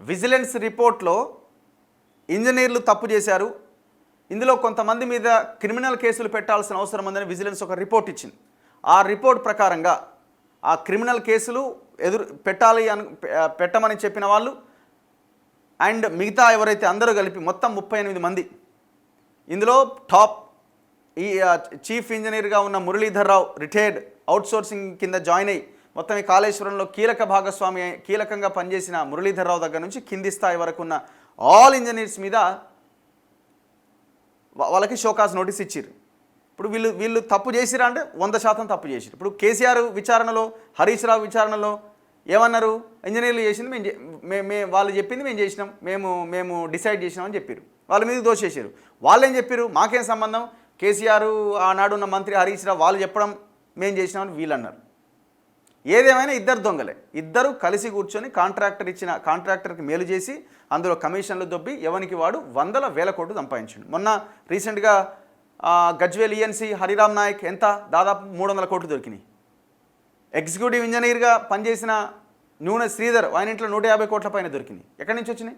Vigilance రిపోర్ట్లో ఇంజనీర్లు తప్పు చేశారు, ఇందులో కొంతమంది మీద క్రిమినల్ కేసులు పెట్టాల్సిన అవసరం ఉందని విజిలెన్స్ ఒక రిపోర్ట్ ఇచ్చింది. ఆ రిపోర్ట్ ప్రకారంగా ఆ క్రిమినల్ కేసులు పెట్టమని చెప్పిన వాళ్ళు అండ్ మిగతా ఎవరైతే అందరూ కలిపి మొత్తం 38 మంది. ఇందులో టాప్ ఈ చీఫ్ ఇంజనీర్గా ఉన్న మురళీధర్ రావు రిటైర్డ్ అవుట్సోర్సింగ్ కింద జాయిన్ అయ్యి మొత్తం ఈ కాళేశ్వరంలో కీలకంగా పనిచేసిన మురళీధర్ రావు దగ్గర నుంచి కింది స్థాయి వరకు ఉన్న ఆల్ ఇంజనీర్స్ మీద వాళ్ళకి షోకాజ్ నోటీస్ ఇచ్చారు. ఇప్పుడు వీళ్ళు తప్పు చేసిరా అంటే 100% తప్పు చేసిరు. ఇప్పుడు కేసీఆర్ విచారణలో, హరీష్ రావు విచారణలో ఏమన్నారు? ఇంజనీర్లు చేసింది వాళ్ళు చెప్పింది మేము చేసినాం, మేము డిసైడ్ చేసినాం అని చెప్పారు. వాళ్ళ మీద దోషేసారు. వాళ్ళు ఏం చెప్పారు? మాకేం సంబంధం, కేసీఆర్ ఆనాడున్న మంత్రి హరీష్ రావు వాళ్ళు చెప్పడం మేము చేసినామని వీళ్ళు అన్నారు. ఏదేమైనా ఇద్దరు దొంగలే. ఇద్దరు కలిసి కూర్చొని కాంట్రాక్టర్కి మేలు చేసి అందులో కమిషన్లు దొబ్బి ఎవరికి వాడు వందల వేల కోట్లు సంపాదించిండు. మొన్న రీసెంట్గా గజ్వేల్ ఈఎన్సీ హరిరామ్ నాయక్ ఎంత దాదాపు 300 కోట్లు దొరికినాయి. ఎగ్జిక్యూటివ్ ఇంజనీర్గా పనిచేసిన నూనె శ్రీధర్ ఆయన ఇంట్లో 150 కోట్ల పైన దొరికినాయి. ఎక్కడి నుంచి వచ్చినాయి?